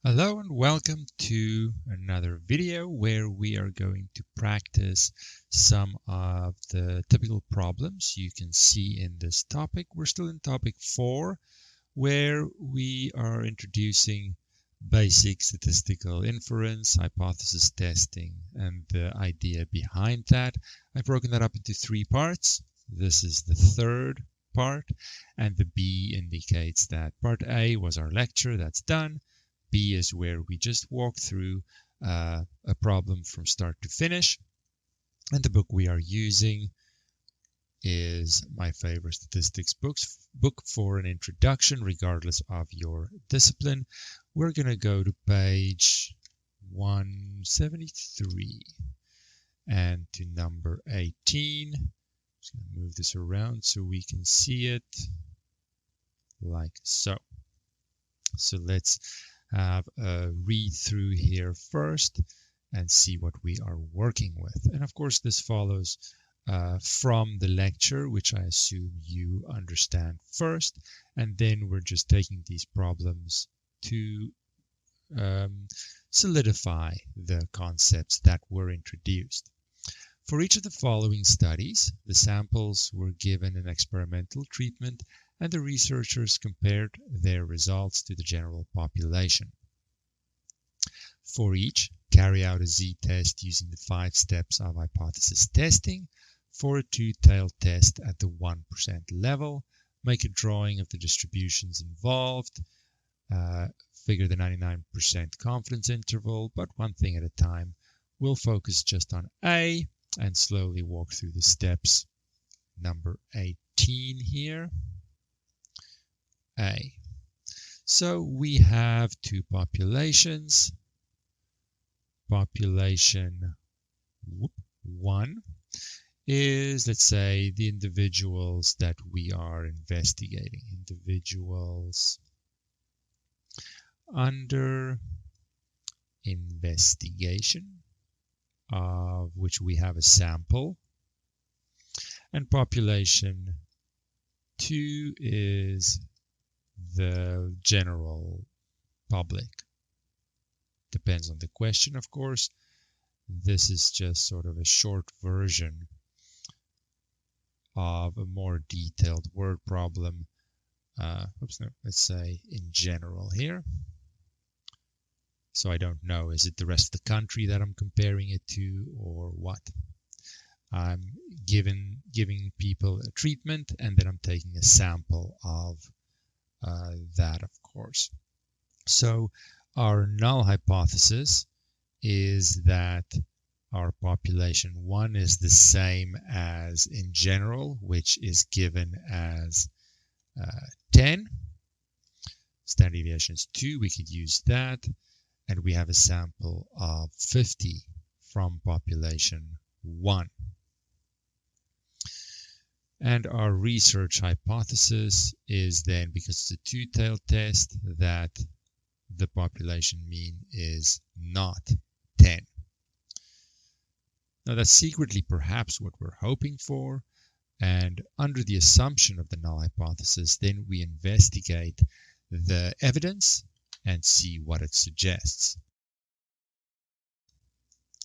Hello and welcome to another video where we are going to practice some of the typical problems you can see in this topic. We're still in topic 4 where we are introducing basic statistical inference, hypothesis testing, and the idea behind that. I've broken that up into 3 parts. This is the third part, and the B indicates that part A was our lecture, that's done. B is where we just walk through a problem from start to finish. And the book we are using is my favorite statistics book for an introduction, regardless of your discipline. We're going to go to page 173 and to number 18. I'm just going to move this around so we can see it like so. So let's have a read through here first and see what we are working with. And of course, this follows from the lecture, which I assume you understand first, and then we're just taking these problems to solidify the concepts that were introduced. For each of the following studies, the samples were given an experimental treatment and the researchers compared their results to the general population. For each, carry out a z-test using the 5 steps of hypothesis testing. For a two-tailed test at the 1% level, make a drawing of the distributions involved, figure the 99% confidence interval, but one thing at a time. We'll focus just on A and slowly walk through the steps. Number 18 here. A. So we have two populations. Population 1 is, let's say, the individuals that we are investigating. Individuals under investigation, of which we have a sample. And population 2 is the general public. Depends on the question, of course. This is just sort of a short version of a more detailed word problem. Let's say in general here. So I don't know, is it the rest of the country that I'm comparing it to or what? I'm giving people a treatment and then I'm taking a sample of that, of course. So our null hypothesis is that our population 1 is the same as in general, which is given as 10. Standard deviation is 2, we could use that. And we have a sample of 50 from population 1. And our research hypothesis is then, because it's a two-tailed test, that the population mean is not 10. Now that's secretly perhaps what we're hoping for, and under the assumption of the null hypothesis, then we investigate the evidence and see what it suggests.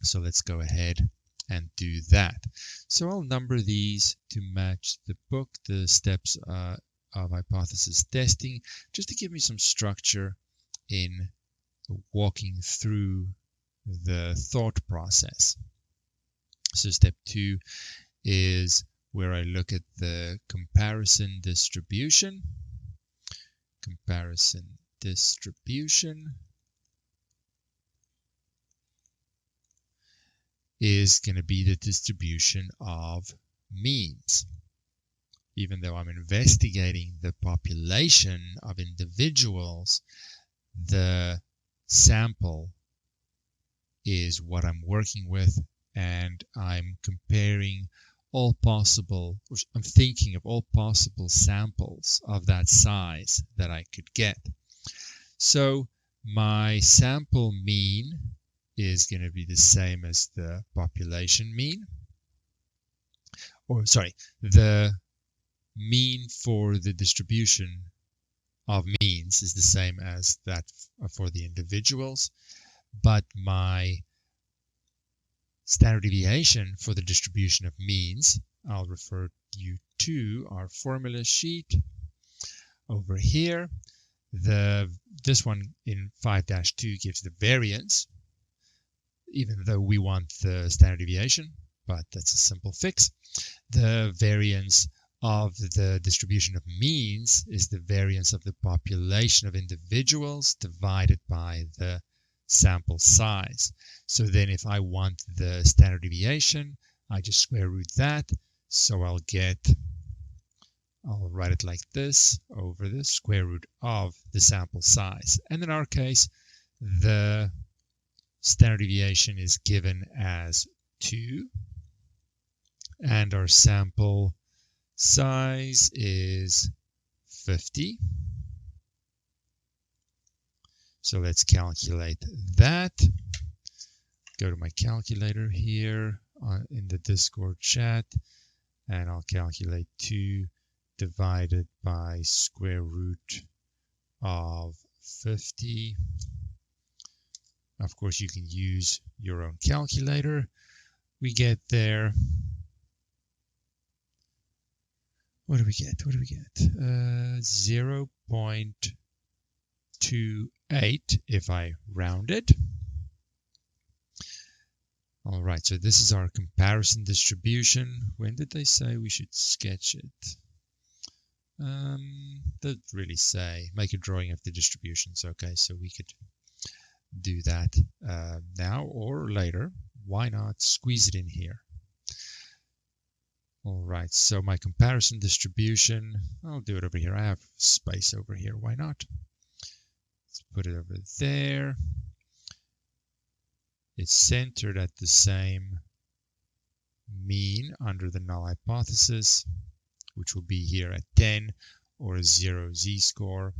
So let's go ahead and do that. So I'll number these to match the book, the steps of hypothesis testing, just to give me some structure in walking through the thought process. So step 2 is where I look at the comparison distribution. Comparison distribution is going to be the distribution of means. Even though I'm investigating the population of individuals, the sample is what I'm working with, and I'm comparing all possible, or I'm thinking of all possible samples of that size that I could get. So my sample mean is going to be the same as the population mean, or sorry, the mean for the distribution of means is the same as that for the individuals, but my standard deviation for the distribution of means, I'll refer you to our formula sheet over here. This one in 5-2 gives the variance, even though we want the standard deviation, but that's a simple fix. The variance of the distribution of means is the variance of the population of individuals divided by the sample size. So then if I want the standard deviation, I just square root that. So I'll write it like this over the square root of the sample size. And in our case, the standard deviation is given as 2. And our sample size is 50. So let's calculate that. Go to my calculator here in the Discord chat, and I'll calculate 2 divided by square root of 50. Of course, you can use your own calculator. We get there. What do we get? 0.28 if I round it. All right, so this is our comparison distribution. When did they say we should sketch it? Doesn't really say. Make a drawing of the distributions. Okay, so we could do that now or later. Why not squeeze it in here? All right, so my comparison distribution, I'll do it over here. I have space over here. Why not? Let's put it over there. It's centered at the same mean under the null hypothesis, which will be here at 10 or a 0 z-score,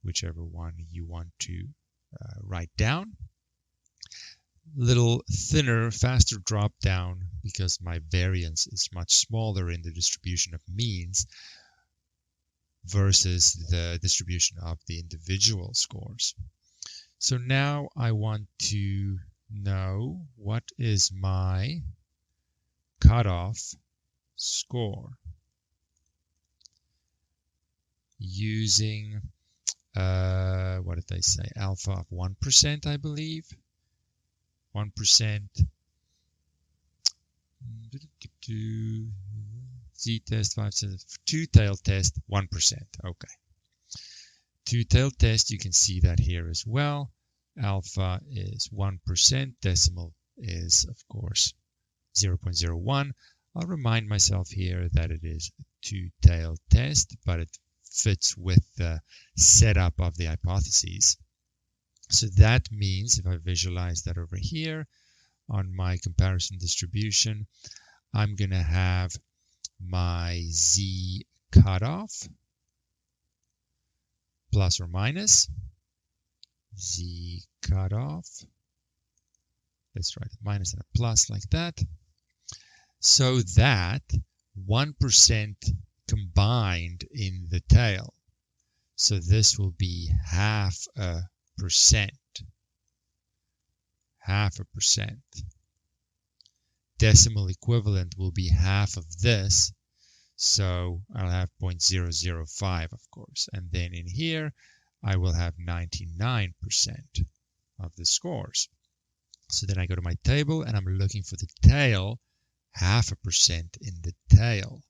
whichever one you want to write down. Little thinner, faster drop down because my variance is much smaller in the distribution of means versus the distribution of the individual scores. So now I want to know what is my cutoff score using, what did they say, alpha of 1%, I believe. 1%, z-test, 5%, two-tailed test, 1%. Okay. Two-tailed test, you can see that here as well. Alpha is 1%, decimal is, of course, 0.01. I'll remind myself here that it is a two-tailed test, but it fits with the setup of the hypotheses. So that means if I visualize that over here on my comparison distribution, I'm going to have my z cutoff plus or minus z cutoff. Let's write a minus and a plus like that. So that 1% combined in the tail. So this will be 0.5%. 0.5%. Decimal equivalent will be half of this. So I'll have 0.005, of course. And then in here, I will have 99% of the scores. So then I go to my table and I'm looking for the tail, 0.5% in the tail.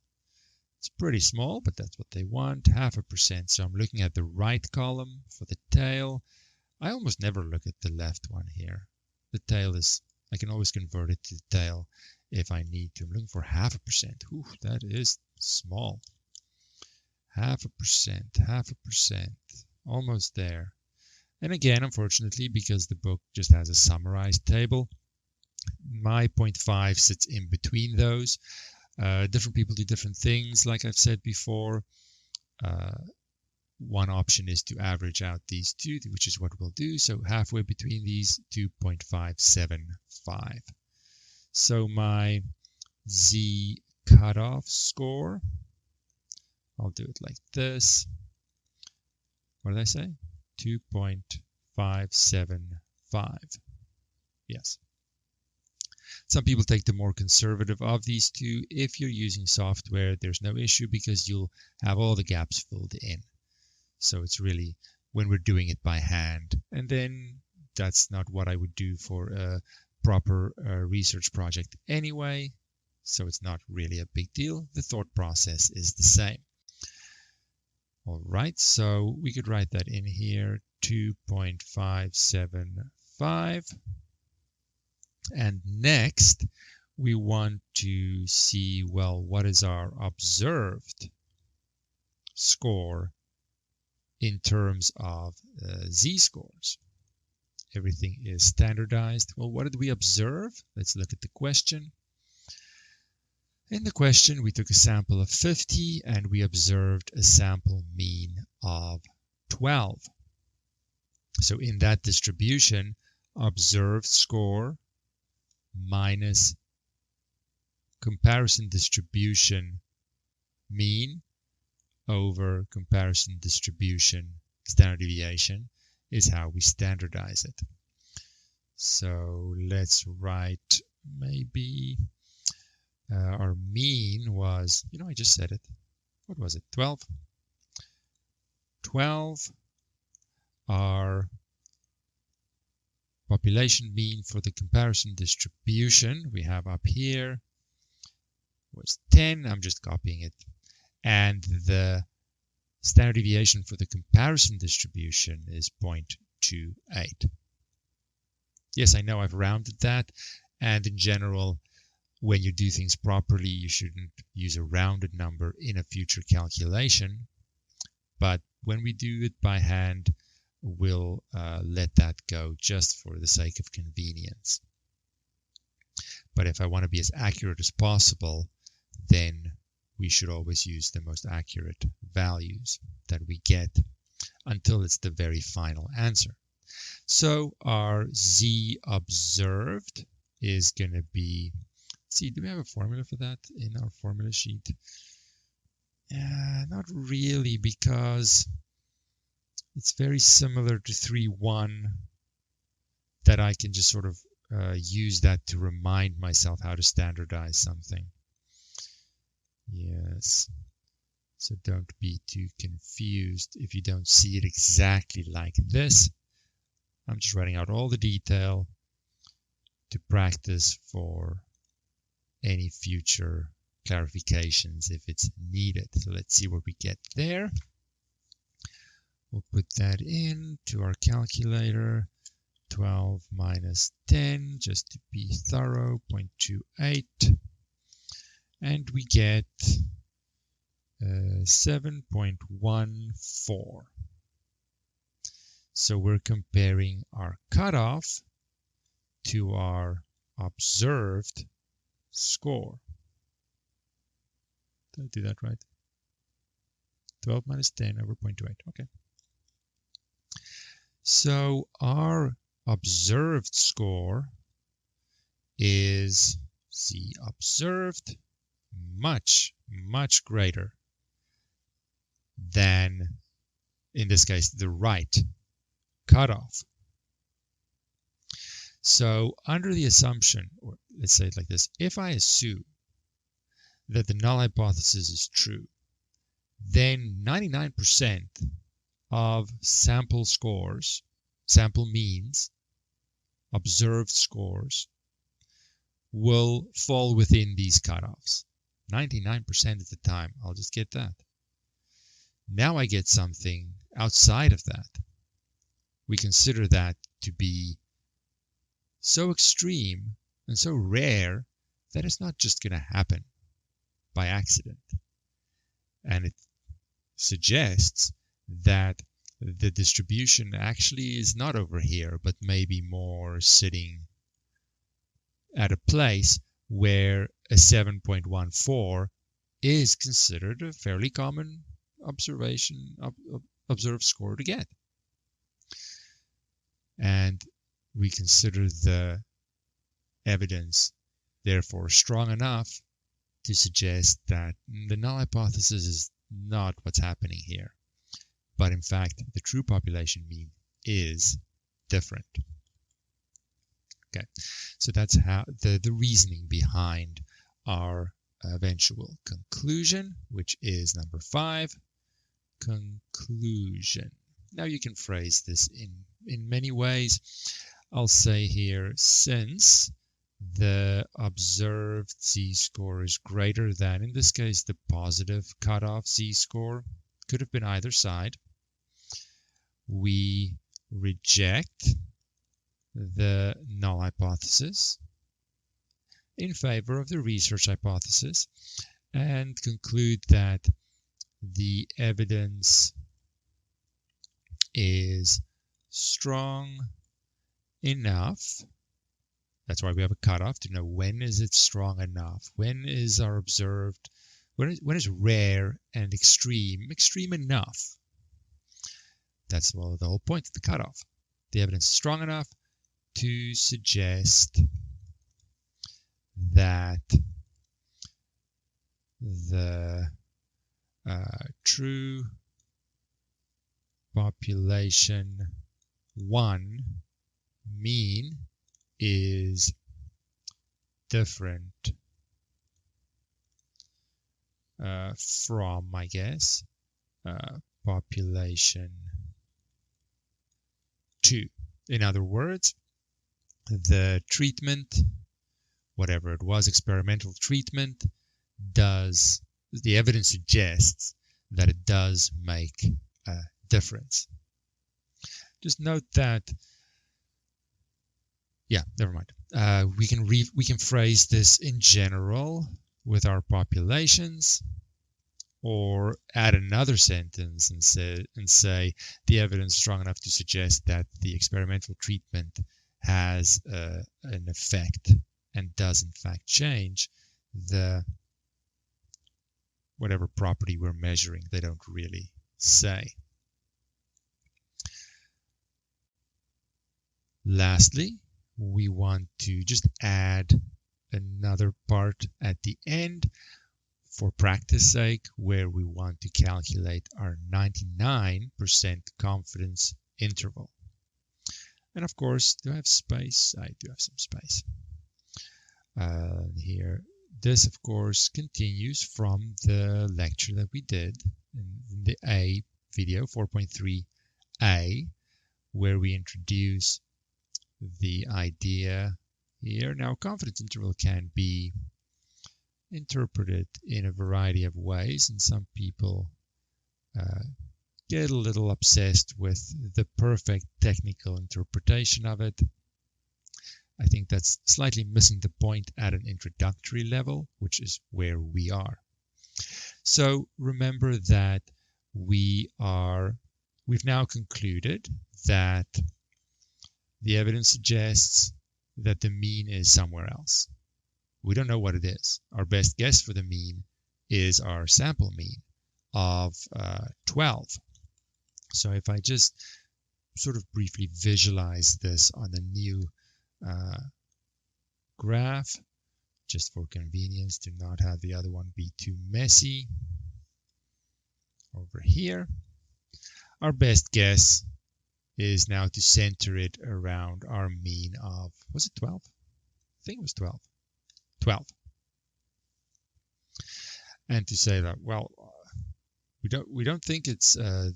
It's pretty small, but that's what they want, 0.5%. So I'm looking at the right column for the tail. I almost never look at the left one here. The tail is, I can always convert it to the tail if I need to. I'm looking for 0.5%. Ooh, that is small. 0.5%, almost there. And again, unfortunately, because the book just has a summarized table, my 0.5 sits in between those. Different people do different things, like I've said before. One option is to average out these two, which is what we'll do. So halfway between these, 2.575. So my z cutoff score I'll do it like this. What did I say? 2.575. Yes. Some people take the more conservative of these two. If you're using software, there's no issue because you'll have all the gaps filled in. So it's really when we're doing it by hand. And then that's not what I would do for a proper research project anyway. So it's not really a big deal. The thought process is the same. All right, so we could write that in here, 2.575. And next, we want to see, well, what is our observed score in terms of z-scores? Everything is standardized. Well, what did we observe? Let's look at the question. In the question, we took a sample of 50 and we observed a sample mean of 12. So in that distribution, observed score minus comparison distribution mean over comparison distribution standard deviation is how we standardize it. So let's write maybe our mean was, I just said it. What was it? 12. 12. Our population mean for the comparison distribution we have up here was 10. I'm just copying it. And the standard deviation for the comparison distribution is 0.28. Yes, I know I've rounded that. And in general, when you do things properly, you shouldn't use a rounded number in a future calculation. But when we do it by hand, we'll let that go just for the sake of convenience. But if I want to be as accurate as possible, then we should always use the most accurate values that we get until it's the very final answer. So our z observed is going to be, see, do we have a formula for that in our formula sheet? Not really, because it's very similar to 3.1 that I can just sort of use that to remind myself how to standardize something. Yes, so don't be too confused if you don't see it exactly like this. I'm just writing out all the detail to practice for any future clarifications if it's needed. So let's see what we get there. We'll put that in to our calculator. 12 minus 10, just to be thorough, 0.28. And we get 7.14. So we're comparing our cutoff to our observed score. Did I do that right? 12 minus 10 over 0.28. Okay. So our observed score is z observed much, much greater than, in this case, the right cutoff. So under the assumption, or let's say it like this, if I assume that the null hypothesis is true, then 99% of sample scores, sample means, observed scores, will fall within these cutoffs. 99% of the time, I'll just get that. Now I get something outside of that. We consider that to be so extreme and so rare that it's not just going to happen by accident. And it suggests that the distribution actually is not over here, but maybe more sitting at a place where a 7.14 is considered a fairly common observed score to get. And we consider the evidence, therefore, strong enough to suggest that the null hypothesis is not what's happening here. But in fact, the true population mean is different. Okay, so that's how the reasoning behind our eventual conclusion, which is number 5, conclusion. Now you can phrase this in many ways. I'll say here, since the observed z-score is greater than, in this case, the positive cutoff z-score, could have been either side, we reject the null hypothesis in favor of the research hypothesis and conclude that the evidence is strong enough. That's why we have a cutoff to know when is it strong enough, when is our observed, when is rare and extreme enough. That's the whole point of the cutoff. The evidence is strong enough to suggest that the true population 1 mean is different from, I guess, population 2. In other words, the treatment, whatever it was, experimental treatment, the evidence suggests that it does make a difference. Just note that, never mind. We can phrase this in general with our populations, or add another sentence and say the evidence is strong enough to suggest that the experimental treatment has an effect and does in fact change the whatever property we're measuring. They don't really say. Lastly, we want to just add another part at the end for practice sake, where we want to calculate our 99% confidence interval. And of course, do I have space? I do have some space. Here, this of course continues from the lecture that we did in the A video, 4.3a, where we introduce the idea here. Now, confidence interval can be interpreted in a variety of ways, and some people get a little obsessed with the perfect technical interpretation of it. I think that's slightly missing the point at an introductory level, which is where we are. So remember that we've now concluded that the evidence suggests that the mean is somewhere else. We don't know what it is. Our best guess for the mean is our sample mean of 12. So if I just sort of briefly visualize this on the new graph, just for convenience to not have the other one be too messy. Over here, our best guess is now to center it around our mean of, was it 12? I think it was 12. 12. And to say that, well, we don't think it's what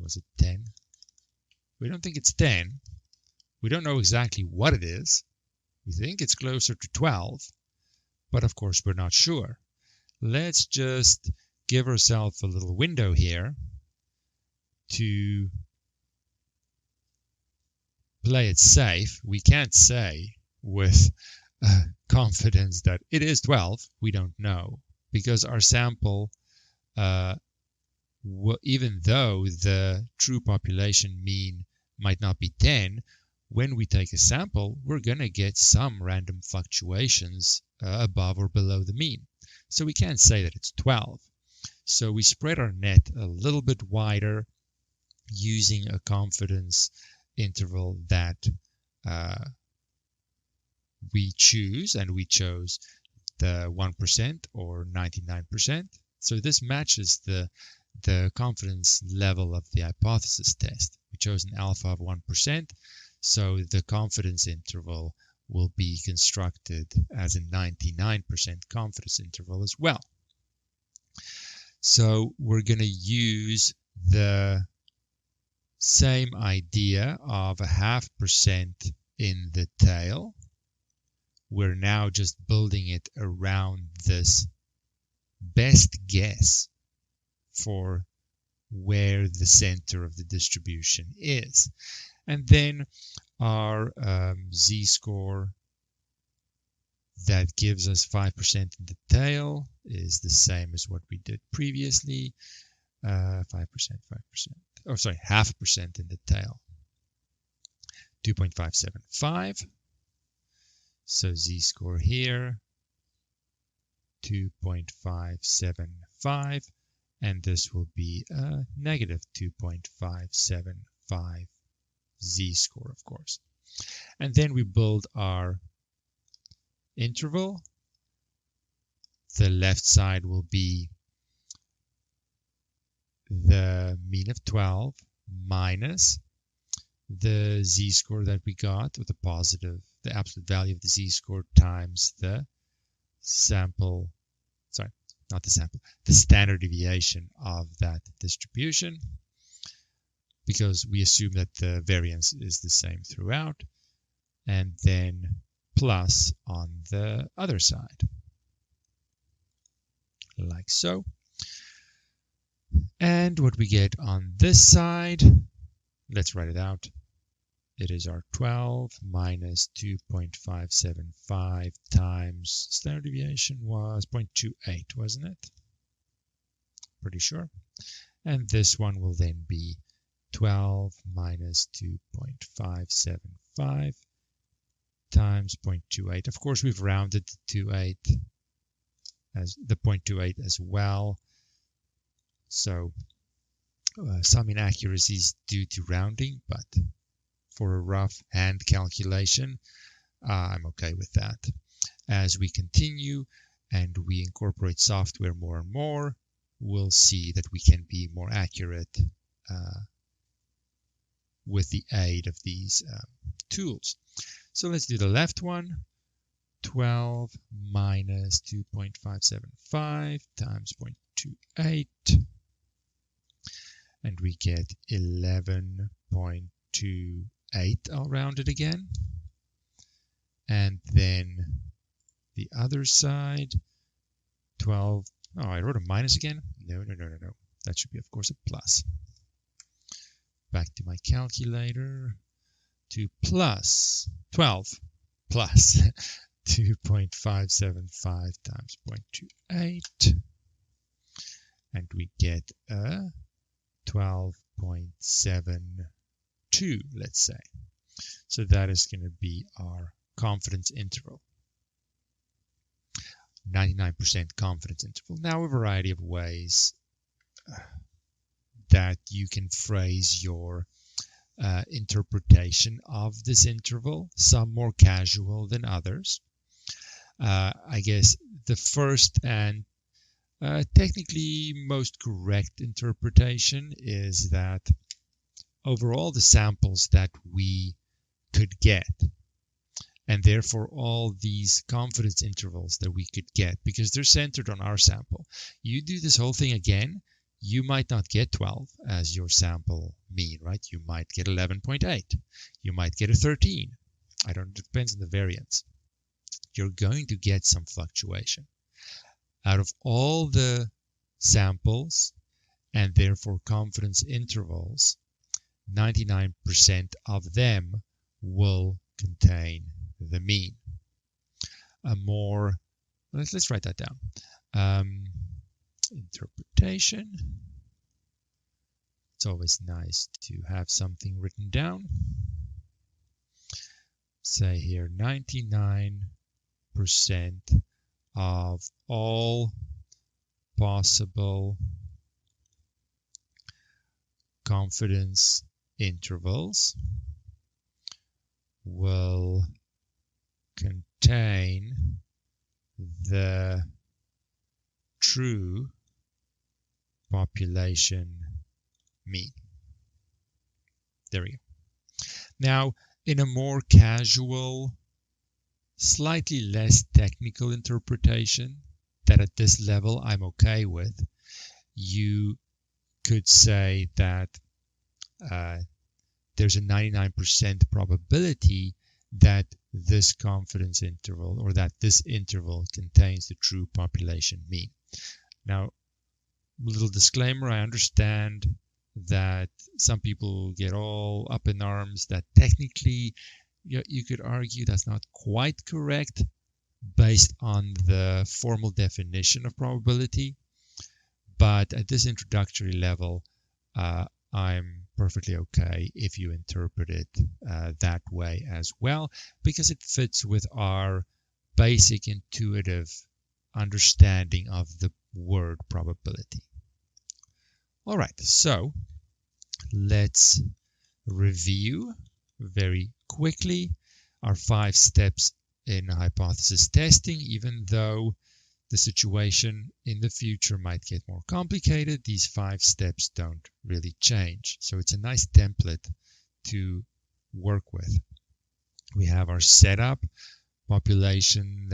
was it, 10? We don't think it's 10. We don't know exactly what it is. We think it's closer to 12, but of course we're not sure. Let's just give ourselves a little window here to play it safe. We can't say with confidence that it is 12. We don't know, because our sample, even though the true population mean might not be 10, when we take a sample, we're going to get some random fluctuations above or below the mean. So we can't say that it's 12. So we spread our net a little bit wider using a confidence interval that we choose, and we chose the 1% or 99%. So this matches the confidence level of the hypothesis test. We chose an alpha of 1%, so the confidence interval will be constructed as a 99% confidence interval as well. So we're going to use the same idea of 0.5% in the tail. We're now just building it around this best guess for where the center of the distribution is. And then our z-score that gives us 5% in the tail is the same as what we did previously. 5%. Oh, sorry, 0.5% in the tail. 2.575. So z-score here, 2.575, and this will be a negative 2.575 z-score, of course. And then we build our interval. The left side will be the mean of 12 minus the z-score that we got with the positive, the absolute value of the z-score times the sample, sorry, not the sample, the standard deviation of that distribution, because we assume that the variance is the same throughout, and then plus on the other side, like so. And what we get on this side, let's write it out. It is our 12 minus 2.575 times standard deviation was 0.28, wasn't it? Pretty sure. And this one will then be 12 minus 2.575 times 0.28. Of course, we've rounded to 8 as the 0.28 as well. So some inaccuracies due to rounding, but for a rough hand calculation, I'm okay with that. As we continue and we incorporate software more and more, we'll see that we can be more accurate with the aid of these tools. So let's do the left one. 12 minus 2.575 times 0.28. And we get 11.28. I'll round it again. And then the other side, 12. Oh, I wrote a minus again? No. That should be, of course, a plus. Back to my calculator. 2 plus 12 plus 2.575 times 0.28. And we get a 12.72, let's say. So that is going to be our confidence interval. 99% confidence interval. Now, a variety of ways that you can phrase your interpretation of this interval, some more casual than others. I guess the first and technically most correct interpretation is that overall the samples that we could get, and therefore all these confidence intervals that we could get, because they're centered on our sample. You do this whole thing again, you might not get 12 as your sample mean, right? You might get 11.8. You might get a 13. I don't know, it depends on the variance. You're going to get some fluctuation. Out of all the samples and therefore confidence intervals, 99% of them will contain the mean. A more, let's write that down. Interpretation. It's always nice to have something written down. Say here 99% of all possible confidence intervals will contain the true population mean. There we go. Now, in a more casual, slightly less technical interpretation that at this level I'm okay with, you could say that there's a 99% probability that this confidence interval or that this interval contains the true population mean. Now, little disclaimer, I understand that some people get all up in arms that technically you could argue that's not quite correct based on the formal definition of probability. But at this introductory level, I'm perfectly okay if you interpret it that way as well, because it fits with our basic intuitive understanding of the word probability. All right, so let's review very quickly our 5 steps in hypothesis testing. Even though the situation in the future might get more complicated, these 5 steps don't really change. So it's a nice template to work with. We have our setup, population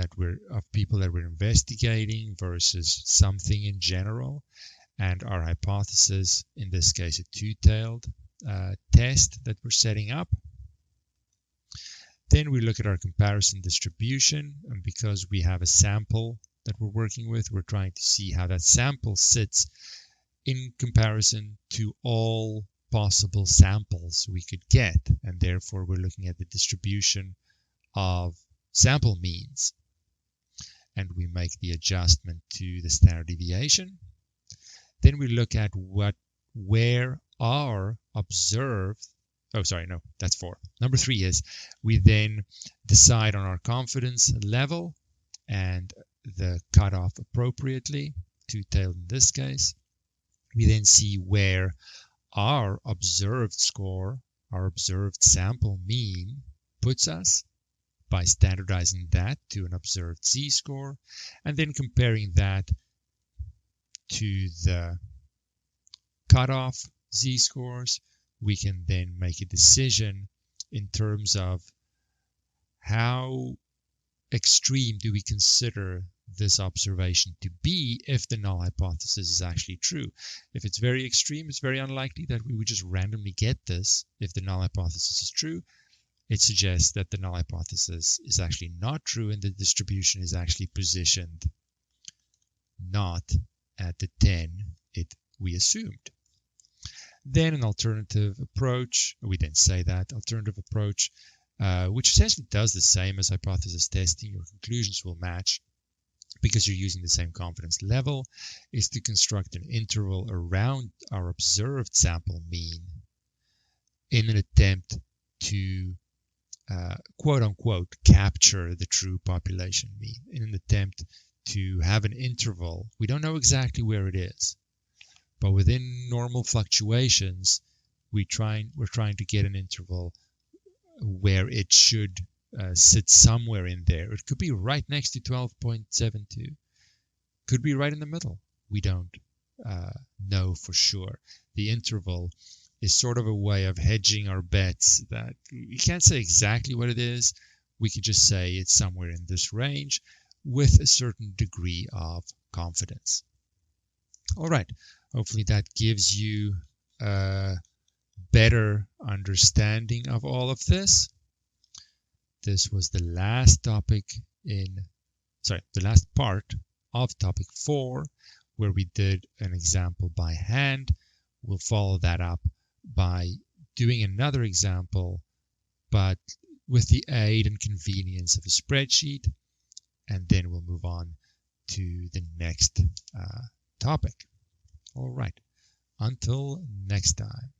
of people that we're investigating versus something in general, and our hypothesis, in this case a two-tailed test that we're setting up. Then we look at our comparison distribution, and because we have a sample that we're working with, we're trying to see how that sample sits in comparison to all possible samples we could get, and therefore we're looking at the distribution of sample means, and we make the adjustment to the standard deviation. Then we look at where our observed, that's 4. Number 3 is we then decide on our confidence level and the cutoff appropriately, two-tailed in this case. We then see where our observed score, our observed sample mean, puts us by standardizing that to an observed z-score, and then comparing that to the cutoff z-scores. We can then make a decision in terms of how extreme do we consider this observation to be if the null hypothesis is actually true. If it's very extreme, it's very unlikely that we would just randomly get this. If the null hypothesis is true, it suggests that the null hypothesis is actually not true and the distribution is actually positioned not at the 10 we assumed. Then an alternative approach, we then say that alternative approach, which essentially does the same as hypothesis testing, your conclusions will match because you're using the same confidence level, is to construct an interval around our observed sample mean in an attempt to quote-unquote capture the true population mean, in an attempt to have an interval. We don't know exactly where it is, but within normal fluctuations, we're trying to get an interval where it should sit somewhere in there. It could be right next to 12.72. Could be right in the middle. We don't know for sure. The interval is sort of a way of hedging our bets that we can't say exactly what it is. We could just say it's somewhere in this range with a certain degree of confidence. All right. Hopefully that gives you a better understanding of all of this. This was the last the last part of topic 4, where we did an example by hand. We'll follow that up by doing another example, but with the aid and convenience of a spreadsheet, and then we'll move on to the next topic. All right, until next time.